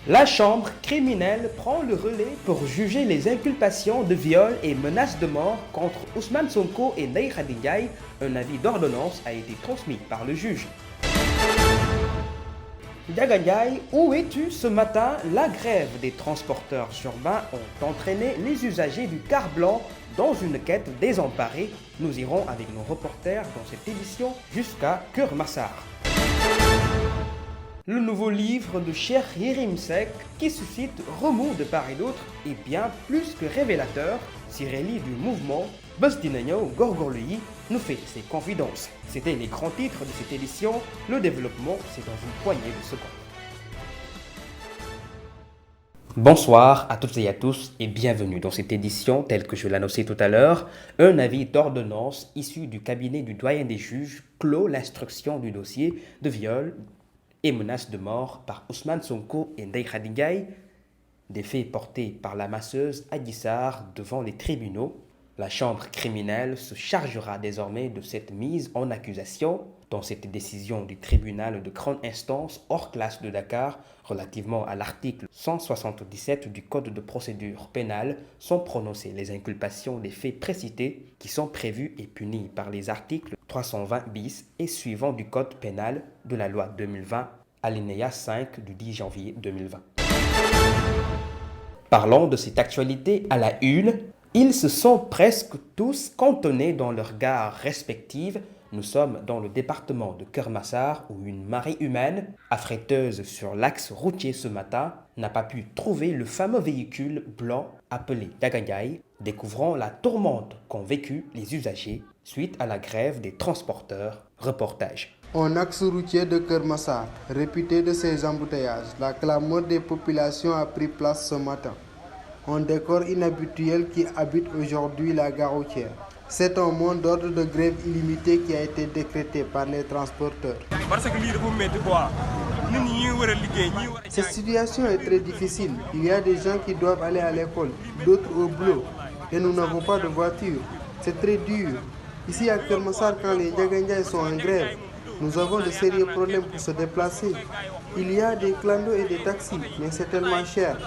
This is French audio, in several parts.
La chambre criminelle prend le relais pour juger les inculpations de viol et menaces de mort contre Ousmane Sonko et Ndeye Khady Ndiaye. Un avis d'ordonnance a été transmis par le juge. Ndiaga Ndiaye, où es-tu ce matin? La grève des transporteurs urbains ont entraîné les usagers du car blanc dans une quête désemparée. Nous irons avec nos reporters dans cette édition jusqu'à Keur Massar. Le nouveau livre de Cheikh Yérim Seck, qui suscite remous de part et d'autre, est bien plus que révélateur. Cirelli du mouvement Bës Dina Ñëw Góorgóorlu Yi nous fait ses confidences. C'était les grands titres de cette édition. Le développement, c'est dans une poignée de secondes. Bonsoir à toutes et à tous et bienvenue dans cette édition, telle que je l'annonçais tout à l'heure. Un avis d'ordonnance issu du cabinet du doyen des juges clôt l'instruction du dossier de viol et menaces de mort par Ousmane Sonko et Ndeye Khady Ndiaye, des faits portés par la masseuse Adji Sarr devant les tribunaux. La chambre criminelle se chargera désormais de cette mise en accusation. Dans cette décision du tribunal de grande instance hors classe de Dakar relativement à l'article 177 du Code de procédure pénale sont prononcées les inculpations des faits précités qui sont prévus et punis par les articles 320 bis et suivants du Code pénal de la loi 2020, alinéa 5 du 10 janvier 2020. Parlons de cette actualité à la une. Ils se sont presque tous cantonnés dans leurs gares respectives. Nous sommes dans le département de Keur Massar où une marée humaine, affréteuse sur l'axe routier ce matin, n'a pas pu trouver le fameux véhicule blanc appelé Ndiaga Ndiaye, découvrant la tourmente qu'ont vécu les usagers suite à la grève des transporteurs. Reportage. Un axe routier de Keur Massar, réputé de ses embouteillages, la clameur des populations a pris place ce matin. Un décor inhabituel qui habite aujourd'hui la gare routière. C'est un mot d'ordre de grève illimitée qui a été décrété par les transporteurs. Cette situation est très difficile. Il y a des gens qui doivent aller à l'école, d'autres au boulot, et nous n'avons pas de voiture. C'est très dur. Ici à Keur Massar, quand les Ndiaga Ndiaye sont en grève, nous avons de sérieux problèmes pour se déplacer. Il y a des clandos et des taxis, mais c'est tellement cher.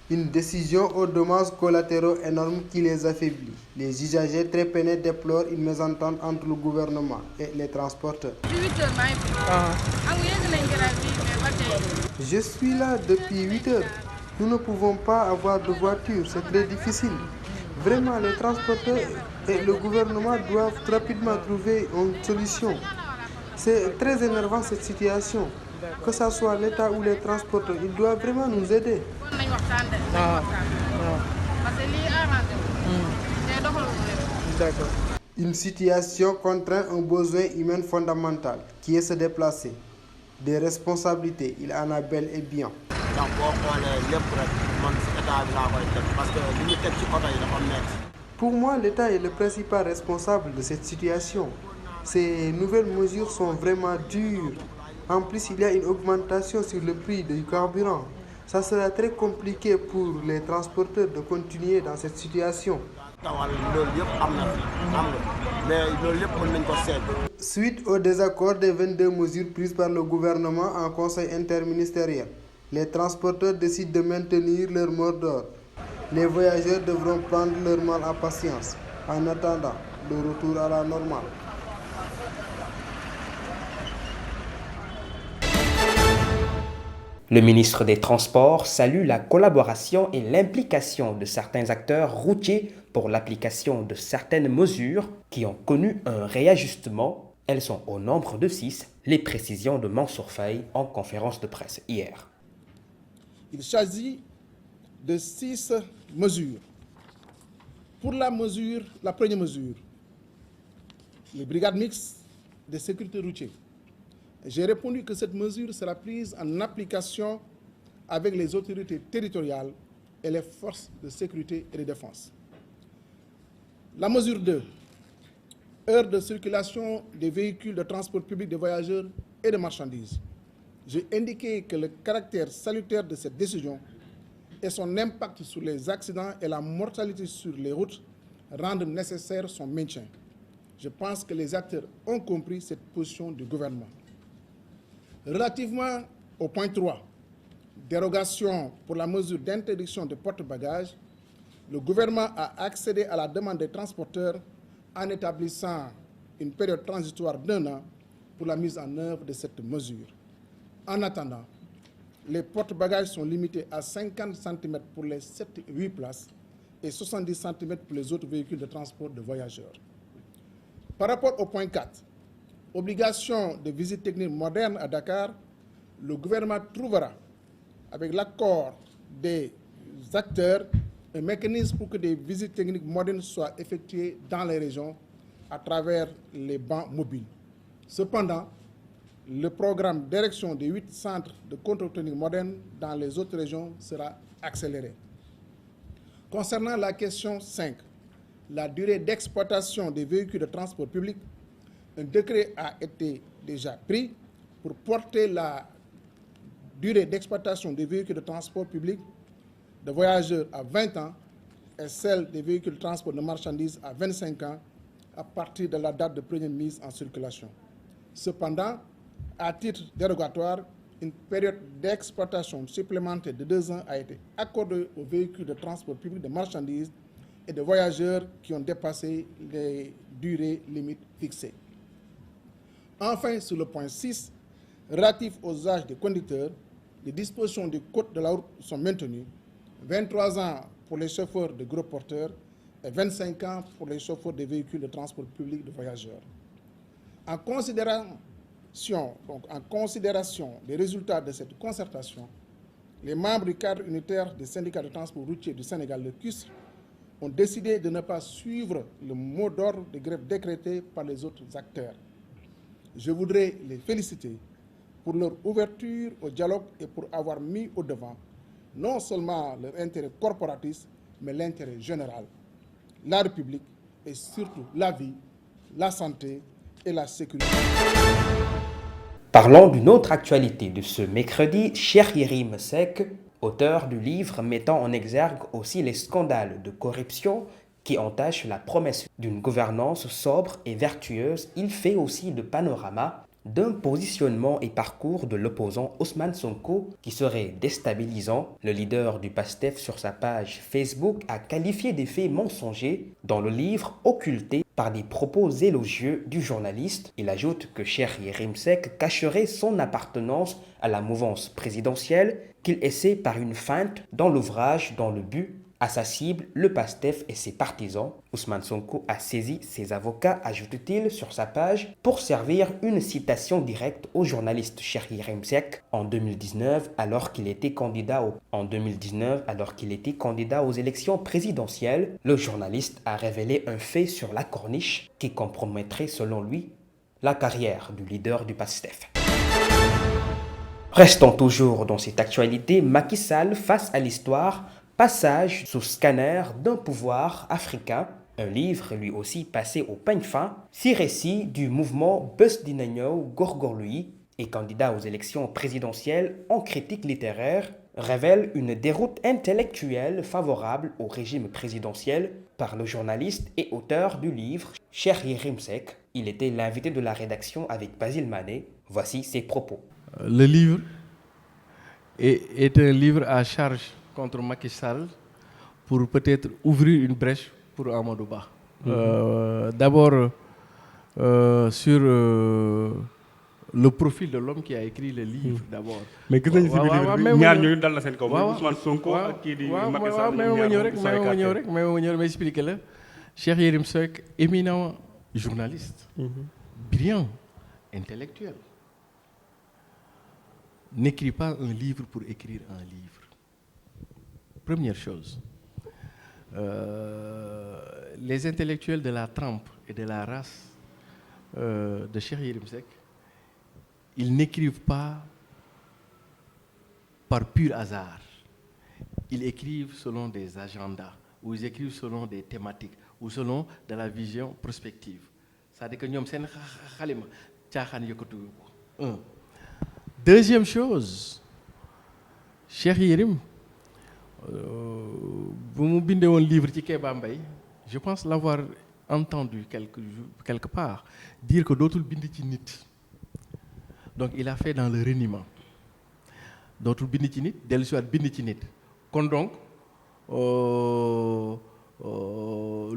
Une décision aux dommages collatéraux énormes qui les affaiblit. Les usagers très peinés déplorent une mésentente entre le gouvernement et les transporteurs. Je suis là depuis 8 heures. Nous ne pouvons pas avoir de voiture, c'est très difficile. Vraiment, les transporteurs et le gouvernement doivent rapidement trouver une solution. C'est très énervant cette situation. Que ce soit l'État ou les transporteurs, ils doivent vraiment nous aider. Une situation contraint un besoin humain fondamental qui est se déplacer. Des responsabilités, il en a bel et bien. Pour moi, l'État est le principal responsable de cette situation. Ces nouvelles mesures sont vraiment dures. En plus, il y a une augmentation sur le prix du carburant. Ça sera très compliqué pour les transporteurs de continuer dans cette situation. Suite au désaccord des 22 mesures prises par le gouvernement en conseil interministériel, les transporteurs décident de maintenir leur mot d'ordre. Les voyageurs devront prendre leur mal en patience en attendant le retour à la normale. Le ministre des Transports salue la collaboration et l'implication de certains acteurs routiers pour l'application de certaines mesures qui ont connu un réajustement. Elles sont au nombre de 6, les précisions de Mansour Faye en conférence de presse hier. Il s'agit de 6 mesures. Pour la première mesure, les brigades mixtes de sécurité routière. J'ai répondu que cette mesure sera prise en application avec les autorités territoriales et les forces de sécurité et de défense. La mesure 2, heures de circulation des véhicules de transport public de voyageurs et de marchandises. J'ai indiqué que le caractère salutaire de cette décision et son impact sur les accidents et la mortalité sur les routes rendent nécessaire son maintien. Je pense que les acteurs ont compris cette position du gouvernement. Relativement Au point 3, dérogation pour la mesure d'interdiction de porte-bagages, le gouvernement a accédé à la demande des transporteurs en établissant une période transitoire d'1 an pour la mise en œuvre de cette mesure. En attendant, les porte-bagages sont limités à 50 cm pour les 7 et 8 places et 70 cm pour les autres véhicules de transport de voyageurs. Par rapport au point 4, obligation de visite technique moderne à Dakar, le gouvernement trouvera, avec l'accord des acteurs, un mécanisme pour que des visites techniques modernes soient effectuées dans les régions à travers les bancs mobiles. Cependant, le programme d'érection des 8 centres de contrôle technique modernes dans les autres régions sera accéléré. Concernant la question 5, la durée d'exploitation des véhicules de transport public, un décret a été déjà pris pour porter la durée d'exploitation des véhicules de transport public de voyageurs à 20 ans et celle des véhicules de transport de marchandises à 25 ans à partir de la date de première mise en circulation. Cependant, à titre dérogatoire, une période d'exploitation supplémentaire de 2 ans a été accordée aux véhicules de transport public de marchandises et de voyageurs qui ont dépassé les durées limites fixées. Enfin, sur le point 6, relatif aux âges des conducteurs, les dispositions du code de la route sont maintenues. 23 ans pour les chauffeurs de gros porteurs et 25 ans pour les chauffeurs des véhicules de transport public de voyageurs. En considération des résultats de cette concertation, les membres du cadre unitaire des syndicats de transport routier du Sénégal, le CUSR, ont décidé de ne pas suivre le mot d'ordre de grève décrété par les autres acteurs. Je voudrais les féliciter pour leur ouverture au dialogue et pour avoir mis au devant non seulement leur intérêt corporatiste, mais l'intérêt général, la République et surtout la vie, la santé et la sécurité. Parlons d'une autre actualité de ce mercredi. Cheikh Yérim Seck, auteur du livre mettant en exergue aussi les scandales de corruption qui entachent la promesse d'une gouvernance sobre et vertueuse, il fait aussi le panorama d'un positionnement et parcours de l'opposant Ousmane Sonko qui serait déstabilisant. Le leader du PASTEF sur sa page Facebook a qualifié des faits mensongers dans le livre occulté par des propos élogieux du journaliste. Il ajoute que Cheikh Yérim Seck cacherait son appartenance à la mouvance présidentielle qu'il essaie par une feinte dans l'ouvrage dans le but à sa cible, le PASTEF et ses partisans. Ousmane Sonko a saisi ses avocats, ajoute-t-il sur sa page, pour servir une citation directe au journaliste Cheikh Yérim Seck en 2019, alors qu'il était candidat aux élections présidentielles. Le journaliste a révélé un fait sur la corniche qui compromettrait, selon lui, la carrière du leader du PASTEF. Restons toujours dans cette actualité. Macky Sall face à l'histoire. Passage sous scanner d'un pouvoir africain, un livre lui aussi passé au peigne fin, 6 récits du mouvement Bës Dina Ñëw Góorgóorlu Yi et candidat aux élections présidentielles en critique littéraire, révèle une déroute intellectuelle favorable au régime présidentiel par le journaliste et auteur du livre Cheikh Yérim Seck. Il était l'invité de la rédaction avec Basile Mané. Voici ses propos. Le livre est un livre à charge contre Macky Sall pour peut-être ouvrir une brèche pour Amadou Ba. D'abord, sur le profil de l'homme qui a écrit le livre, d'abord. Mais gis nañu si biir livre bi ñaar ñooñu dal na seen kaw. Ousmane Sonko ak kii di Macky Sall. mais ma ñëw rek expliquer la. Cheikh Yérim Seck, éminent journaliste, brillant, intellectuel, n'écrit pas un livre pour écrire un livre. Première chose, les intellectuels de la trempe et de la race de Cheikh Yérim Seck, ils n'écrivent pas par pur hasard. Ils écrivent selon des agendas, ou ils écrivent selon des thématiques, ou selon de la vision prospective. C'est-à-dire que ñoom seen xalima caaxaan yëkkatuñu ko. Un. Deuxième chose, Cheikh Yérim, bu mu bindee woon livre ci Kéba Mbaye, je pense l'avoir entendu quelque part dire que dootul bind ci nit. Donc il a fait dans le reniement. dootul bind ci nit dellu si waat bind ci nit kon donc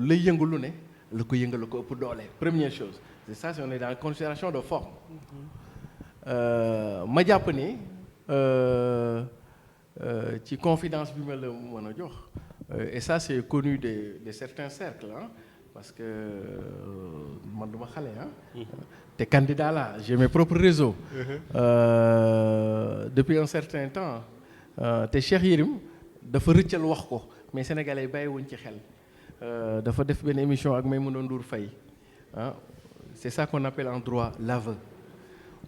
lay yëngu lu ne la ko yëngal la ko ëpp doole première chose c'est ça, on est dans la considération de forme ma jàpp ni ci confidence bi ma la mën a jox et ça c'est connu de certains cercles hein, parce que man duma xale ah te candidat là j'ai mes propres réseaux depuis un certain temps te Cheikh Yérim dafa rëccal wax ko mais sénégalais bàyyiwuñ ci xel dafa def benn émission ak Maïmouna Ndour Faye ah c'est ça qu'on appelle en droit l'aveu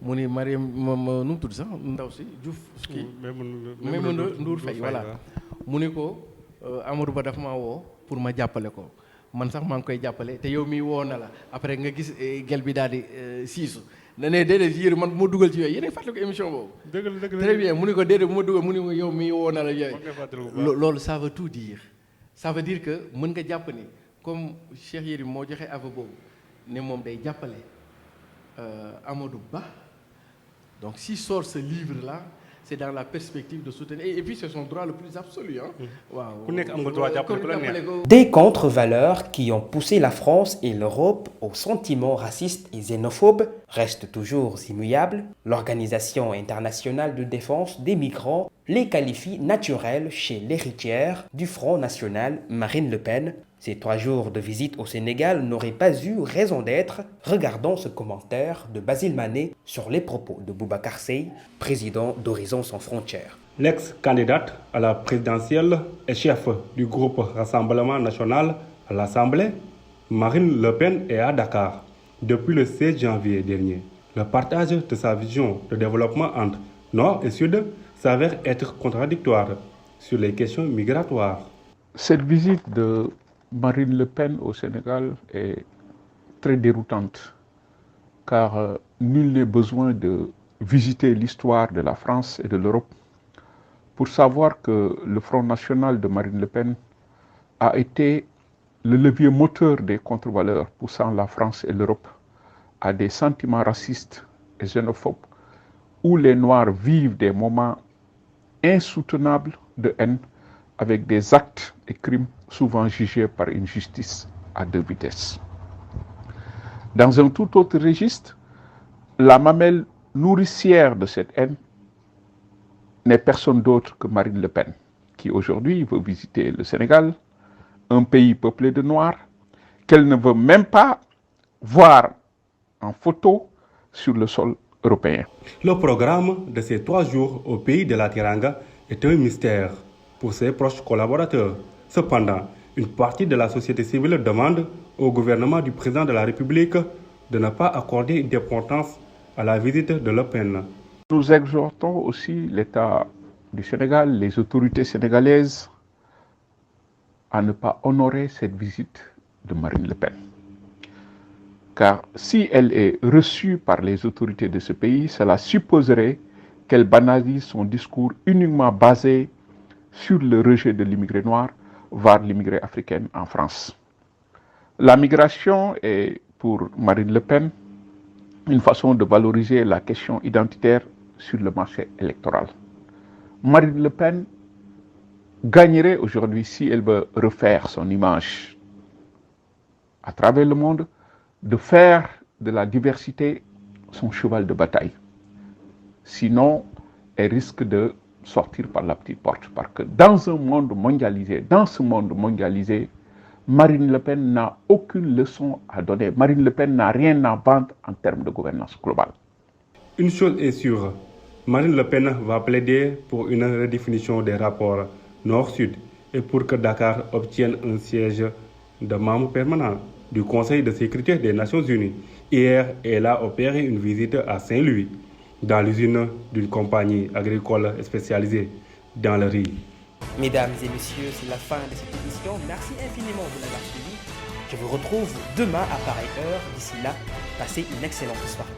mu ni Mariam nu mu tudd sax ndaw si Diouf kii Maïmouna Ndour Faye voilà mu ni ko Amadou Ba daf maa woo pour ma jàppale ko man sax maa ngi koy jàppale te yow mii woo na la après nga gis gel bi daal di siisu na ne déedéet yéen man bu ma dugal ci yooyu yéen a fàttali ko émission boobu. dëgg très bien mu ni ko déedéet bu ma dugal mu ni ko yow mii woo na la yooyu. loolu ça veut tout dire ça veut dire que mën nga jàpp ni comme Cheikh Yérim moo joxe aveu boobu ne moom day jàppale Amadou Ba donc s'il sort ce livre là. C'est dans la perspective de soutenir. Et puis c'est son droit le plus absolu. Hein? Wow. Des contre-valeurs qui ont poussé la France et l'Europe aux sentiments racistes et xénophobes restent toujours immuables. L'Organisation internationale de défense des migrants les qualifie naturels chez l'héritière du Front national Marine Le Pen. Ces 3 jours de visite au Sénégal n'auraient pas eu raison d'être. Regardons ce commentaire de Basile Mané sur les propos de Boubacar Seye, président d'Horizon Sans Frontières. L'ex-candidate à la présidentielle et chef du groupe Rassemblement National à l'Assemblée, Marine Le Pen est à Dakar depuis le 16 janvier dernier. Le partage de sa vision de développement entre Nord et Sud s'avère être contradictoire sur les questions migratoires. Cette visite de Marine Le Pen au Sénégal est très déroutante car nul n'est besoin de visiter l'histoire de la France et de l'Europe pour savoir que le Front national de Marine Le Pen a été le levier moteur des contre-valeurs poussant la France et l'Europe à des sentiments racistes et xénophobes où les Noirs vivent des moments insoutenables de haine avec des actes et crimes souvent jugés par une justice à 2 vitesses. Dans un tout autre registre, la mamelle nourricière de cette haine n'est personne d'autre que Marine Le Pen, qui aujourd'hui veut visiter le Sénégal, un pays peuplé de Noirs, qu'elle ne veut même pas voir en photo sur le sol européen. Le programme de ces 3 jours au pays de la Teranga est un mystère pour ses proches collaborateurs. Cependant, une partie de la société civile demande au gouvernement du président de la République de ne pas accorder d'importance à la visite de Le Pen. Nous exhortons aussi l'État du Sénégal, les autorités sénégalaises, à ne pas honorer cette visite de Marine Le Pen. Car si elle est reçue par les autorités de ce pays, cela supposerait qu'elle banalise son discours uniquement basé sur le rejet de l'immigré noir, voire l'immigré africaine en France. La migration est, pour Marine Le Pen, une façon de valoriser la question identitaire sur le marché électoral. Marine Le Pen gagnerait aujourd'hui, si elle veut refaire son image à travers le monde, de faire de la diversité son cheval de bataille. Sinon, elle risque de sortir par la petite porte. Parce que dans ce monde mondialisé, Marine Le Pen n'a aucune leçon à donner. Marine Le Pen n'a rien à vendre en termes de gouvernance globale. Une chose est sûre, Marine Le Pen va plaider pour une redéfinition des rapports Nord-Sud et pour que Dakar obtienne un siège de membre permanent du Conseil de sécurité des Nations Unies. Hier, elle a opéré une visite à Saint-Louis, dans l'usine d'une compagnie agricole spécialisée dans le riz. Mesdames et messieurs, c'est la fin de cette édition. Merci infiniment de l'avoir suivi. Je vous retrouve demain à pareille heure. D'ici là, passez une excellente soirée.